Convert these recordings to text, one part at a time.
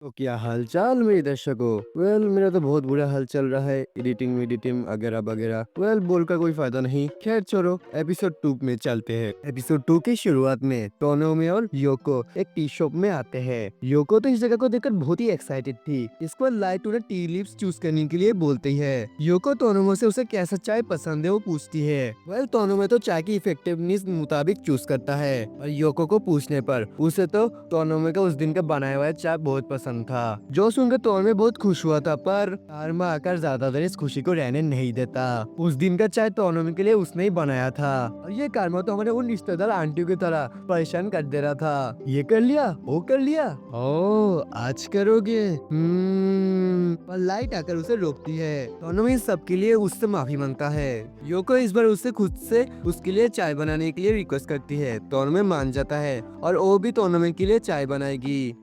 तो क्या हालचाल मेरे दर्शकों। मेरा तो बहुत बुरा हाल चल रहा है। एडिटिंग वेडिटिंग वगैरह वगैरह बोल का कोई फायदा नहीं। खैर छोड़ो, एपिसोड 2 में चलते हैं। एपिसोड 2 की शुरुआत में टोनोमे और योको एक टी शॉप में आते हैं। योको तो इस जगह को देखकर बहुत ही एक्साइटेड थी। इसको लाइट उन्हें टी लीव्स चूज करने के लिए बोलती है। योको टोनोमे से उसे कैसा चाय पसंद है वो पूछती है। टोनोमे तो चाय की इफेक्टिवनेस मुताबिक चूज करता है और योको को पूछने पर उसे तो टोनोमे का उस दिन का बनाया हुआ चाय बहुत पसंद था। जो सुनकर टोनोमे बहुत खुश हुआ था, पर कार में आकर ज्यादा देर इस खुशी को रहने नहीं देता। उस दिन का चाय टोनोमे के लिए उसने ही बनाया था और ये कारमा तो हमारे उन रिश्तेदार आंटियों की तरह परेशान कर दे रहा था। ये कर लिया, वो कर लिया, ओ आज करोगे। पर लाइट आकर उसे रोकती है। टोनोमे इस सब के लिए उससे माफी मांगता है। योको इस बार उससे खुद से उसके लिए चाय बनाने के लिए रिक्वेस्ट करती है। टोनोमे मान जाता है और वो भी टोनोमे के लिए चाय बनाएगी।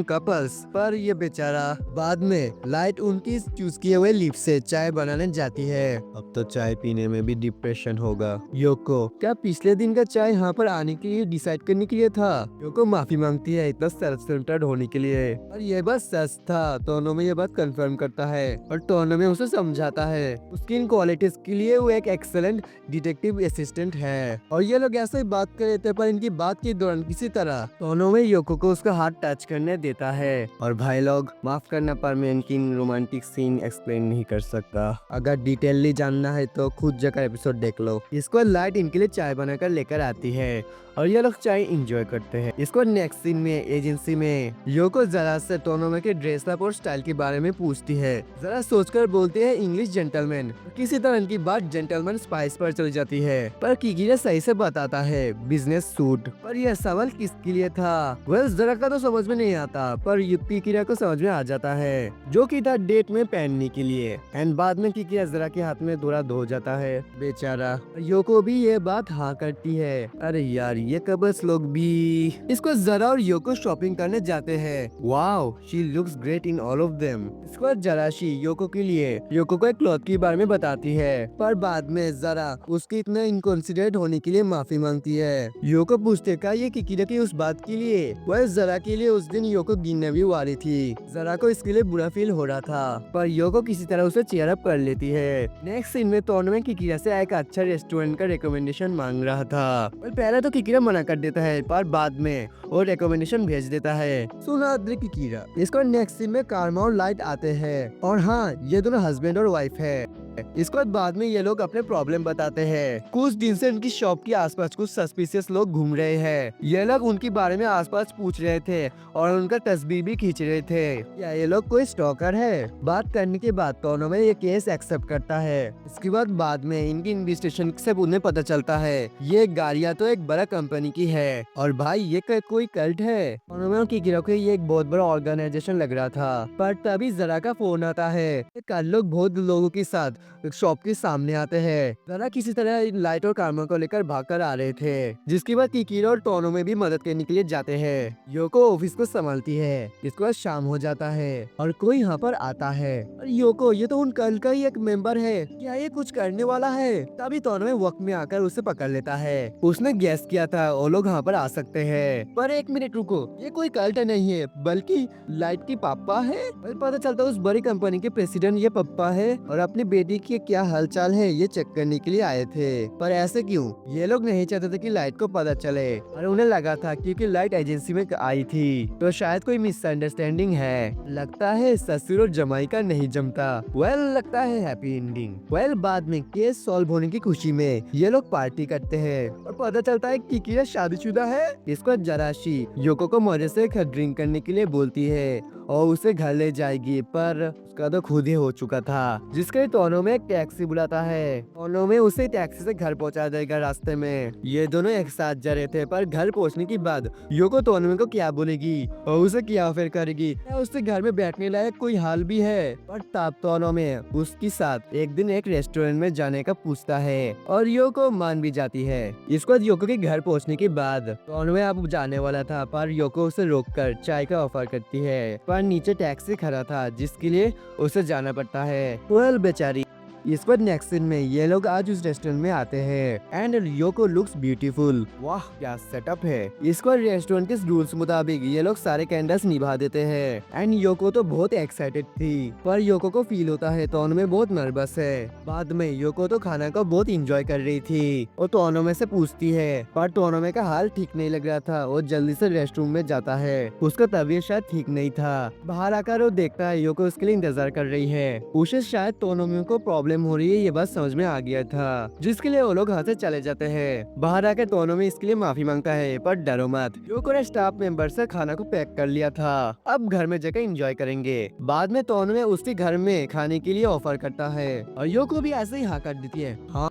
कपल्स। पर ये बेचारा बाद में लाइट उनकी चूज किए हुए लिप से चाय बनाने जाती है। अब तो चाय पीने में भी डिप्रेशन होगा। योको क्या पिछले दिन का चाय यहाँ पर आने के लिए डिसाइड करने के लिए था। योको माफी मांगती है इतना सेल्फ सेंटर्ड होने के लिए, और ये बस सच था। टोनोमे ये बात कंफर्म करता है और टोनोमे उसे समझाता है उसकी इन क्वालिटीज के लिए वो एक एक्सेलेंट डिटेक्टिव असिस्टेंट है। और ये लोग ऐसे ही बात कर रहे थे, पर इनकी बात के दौरान किसी तरह टोनोमे योको को उसका हाथ टच करने देता है। और भाई लोग माफ करना, पर मैं इनकी रोमांटिक सीन एक्सप्लेन नहीं कर सकता। अगर डिटेलली जानना है तो खुद जाकर एपिसोड देख लो। इसको लाइट इनके लिए चाय बनाकर लेकर आती है और ये लोग चाय एंजॉय करते हैं। इसको नेक्स्ट सीन में एजेंसी में योको जरा से टोनोमे के ड्रेस अप और स्टाइल के बारे में पूछती है। जरा सोचकर बोलते हैं इंग्लिश जेंटलमैन। किसी तरह इनकी बात जेंटलमैन स्पाइस पर चली जाती है, पर किकीरा सही से बताता है बिजनेस सूट। पर यह सवाल किसके लिए था? जरा का तो समझ में नहीं आता, पर किकीरा को समझ में आ जाता है, जो कि था डेट में पहनने के लिए। एंड बाद में किकीरा जरा के हाथ में थोड़ा धो जाता है। बेचारा योको भी ये बात हाँ करती है। अरे यार, ये कबस लोग भी। इसको जरा और योको शॉपिंग करने जाते हैं। Wow, she looks great in all of them. इसके बाद जराशी योको के लिए योको को एक क्लॉथ के बारे में बताती है, पर बाद में जरा उसके इतना इनकॉन्सिडरेट होने के लिए माफी मांगती है। योको पूछते का ये किकीरा की उस बात के लिए। वह जरा के लिए उस दिन योको गिनने भी वाली थी। जरा को इसके लिए बुरा फील हो रहा था, पर योको किसी तरह उसे चेयर अप कर लेती है। नेक्स्ट सीन में टोनोमे किकीरा से एक अच्छा रेस्टोरेंट का रिकमेंडेशन मांग रहा था। पहले तो किकीरा मना कर देता है, पर बाद में वो रिकमेंडेशन भेज देता है। सुना किकीरा। इसको नेक्स्ट सीन में कारमा और लाइट आते हैं, और हाँ, ये दोनों हस्बैंड और वाइफ है। इसके बाद में ये लोग अपने प्रॉब्लम बताते हैं। कुछ दिन से उनकी शॉप के आसपास कुछ सस्पिशियस लोग घूम रहे हैं। ये लोग उनके बारे में आसपास पूछ रहे थे और उनका तस्वीर भी खींच रहे थे। क्या ये लोग कोई स्टॉकर है? बात करने के बाद दोनों में ये केस एक्सेप्ट करता है। इसके बाद में इनकी इन्वेस्टिगेशन से उन्हें पता चलता है ये गाड़ियाँ तो एक बड़ा कंपनी की है, और भाई ये कोई कल्ट है। दोनों की गिरोह ये एक बहुत बड़ा ऑर्गेनाइजेशन लग रहा था, पर तभी जरा का फोन आता है। कल लोग बहुत लोगों के साथ शॉप के सामने आते हैं। जरा किसी तरह लाइट और कारमा को लेकर भागकर आ रहे थे, जिसके बाद किकीरा और टोनो में भी मदद करने के लिए जाते हैं। योको ऑफिस को संभालती है। इसके बाद शाम हो जाता है और कोई यहाँ पर आता है। और योको, ये तो उन कल का ही एक मेंबर है, क्या ये कुछ करने वाला है? तभी टोनो में वक्त में आकर उसे पकड़ लेता है। उसने गेस किया था वो लोग यहाँ पर आ सकते हैं, पर एक मिनट रुको, ये कोई कल्ट नहीं है बल्कि लाइट की पापा है। पता चलता है उस बड़ी कंपनी के प्रेसिडेंट ये पप्पा है, और अपनी बेटी की क्या हालचाल है ये चेक करने के लिए आए थे। पर ऐसे क्यों? ये लोग नहीं चाहते थे कि लाइट को पता चले, और उन्हें लगा था क्योंकि लाइट एजेंसी में आई थी तो शायद कोई मिसअंडरस्टैंडिंग है। लगता है ससुर और जमाई का नहीं जमता। लगता है हैप्पी एंडिंग। बाद में केस सॉल्व होने की खुशी में ये लोग पार्टी करते हैं और पता चलता है कि किकीरा शादीशुदा है। इसको जराशी योको को मजे से ड्रिंक करने के लिए बोलती है और उसे घर ले जाएगी, पर उसका तो खुद ही हो चुका था, जिसके लिए टोनो में एक टैक्सी बुलाता है। टोनो में उसे टैक्सी से घर पहुंचा देगा। रास्ते में ये दोनों एक साथ जा रहे थे, पर घर पहुंचने के बाद योको टोनो को क्या बोलेगी और उसे क्या ऑफर करेगी? क्या उससे घर में बैठने लायक कोई हाल भी है? पर तब टोनो में उसके साथ एक दिन एक रेस्टोरेंट में जाने का पूछता है और योको मान भी जाती है। इसके बाद योको के घर पहुंचने के बाद टोनो में अब जाने वाला था, पर योको उसे रोककर चाय का ऑफर करती है, पर नीचे टैक्सी खड़ा था जिसके लिए उसे जाना पड़ता है। बेचारी इस पर नेक्स्ट सीन में ये लोग आज उस रेस्टोरेंट में आते हैं एंड योको लुक्स ब्यूटीफुल। वाह क्या सेटअप है। इस पर रेस्टोरेंट के रूल्स मुताबिक ये लोग सारे कैंडल्स निभा देते हैं एंड योको तो बहुत एक्साइटेड थी, पर योको को फील होता है तोनो में बहुत नर्वस है। बाद में योको तो खाना को बहुत इंजॉय कर रही थी और तोनो में से पूछती है, पर तोनो में का हाल ठीक नहीं लग रहा था। वो जल्दी से रेस्टरूम में जाता है, उसका तबीयत शायद ठीक नहीं था। बाहर आकर वो देखता है योको उसके लिए इंतजार कर रही है। उसे शायद तोनोमी को प्रॉब्लम हो रही है ये बात समझ में आ गया था, जिसके लिए वो लोग वहाँ से चले जाते हैं। बाहर आकर तोनोमी इसके लिए माफी मांगता है, पर डरो मत, योको ने स्टाफ मेंबर से खाना को पैक कर लिया था, अब घर में जाकर एंजॉय करेंगे। बाद में तोनोमी उसके घर में खाने के लिए ऑफर करता है और योको भी ऐसे ही हाँ कर देती है। हाँ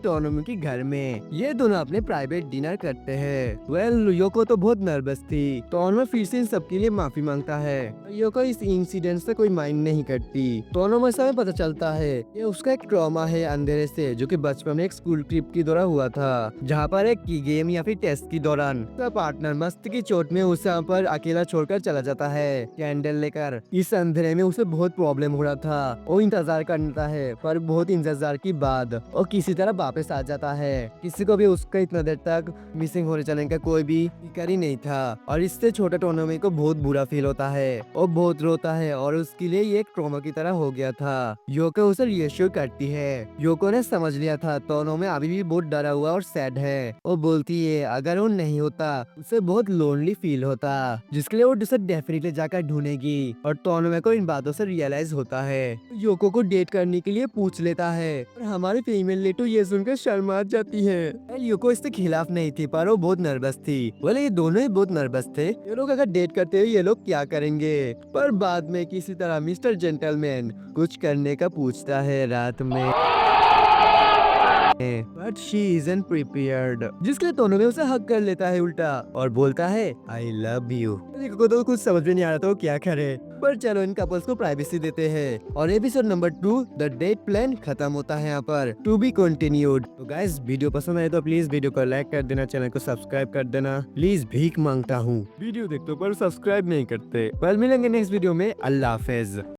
टोनोमी के घर में ये दोनों अपने प्राइवेट डिनर करते हैं। वेल योको तो बहुत नर्वस थी। टोनोमी फिर से इन सबके लिए माफी मांगता है। योको इस इंसिडेंट से कोई माइंड नहीं करती। टोनोमी से पता चलता है ये उसका एक ट्रॉमा है अंधेरे से, जो कि बचपन में एक स्कूल ट्रिप के दौरान हुआ था, जहाँ पर एक की गेम या फिर टेस्ट के दौरान उसका पार्टनर मस्त की चोट में उसे वहाँ पर अकेला छोड़कर चला जाता है कैंडल लेकर। इस अंधेरे में उसे बहुत प्रॉब्लम हो रहा था। वो इंतजार करता है, पर बहुत इंतजार के बाद वो किसी तरह वापस आ जाता है। किसी को भी उसका इतना देर तक मिसिंग होने चलने का कोई भी फिक्र ही नहीं था, और इससे छोटे टोनोमी को बहुत बुरा फील होता है। वो बहुत रोता है और उसके लिए ये एक ट्रॉमा की तरह हो गया था। योको उसे रिएश्योर करती है। योको ने समझ लिया था टोनोमी अभी भी बहुत डरा हुआ और सैड है। वो बोलती है अगर वो नहीं होता उसे बहुत लोनली फील होता, जिसके लिए वो उसे डेफिनेटली जाकर ढूंढेगी। और टोनोमी को इन बातों से रियलाइज होता है। योको को डेट करने के लिए पूछ लेता है, और हमारी फीमेल लेटो ये सुनकर शर्मा जाती है। योको इसके खिलाफ नहीं थी, पर वो बहुत नर्वस थी। बोले ये दोनों ही बहुत नर्वस थे, ये लोग अगर डेट करते हुए ये लोग क्या करेंगे। पर बाद में किसी तरह मिस्टर जेंटलमैन कुछ करने का पूछता है रात में, बट शी इजंट प्रिपेयर्ड, जिसके लिए दोनों में उसे हक कर लेता है उल्टा और बोलता है आई लव यू। को तो कुछ समझ में नहीं आ रहा था वो क्या करे, पर चलो इन कपल्स को प्राइवेसी देते हैं। और episode number 2 the date plan खत्म होता है यहाँ पर। To be continued. तो गाइस वीडियो पसंद आए तो प्लीज वीडियो को लाइक कर देना, चैनल को सब्सक्राइब कर देना। प्लीज भीख मांगता हूँ, वीडियो देखते हो पर सब्सक्राइब नहीं करते। कल मिलेंगे नेक्स्ट वीडियो में। अल्लाह हाफिज।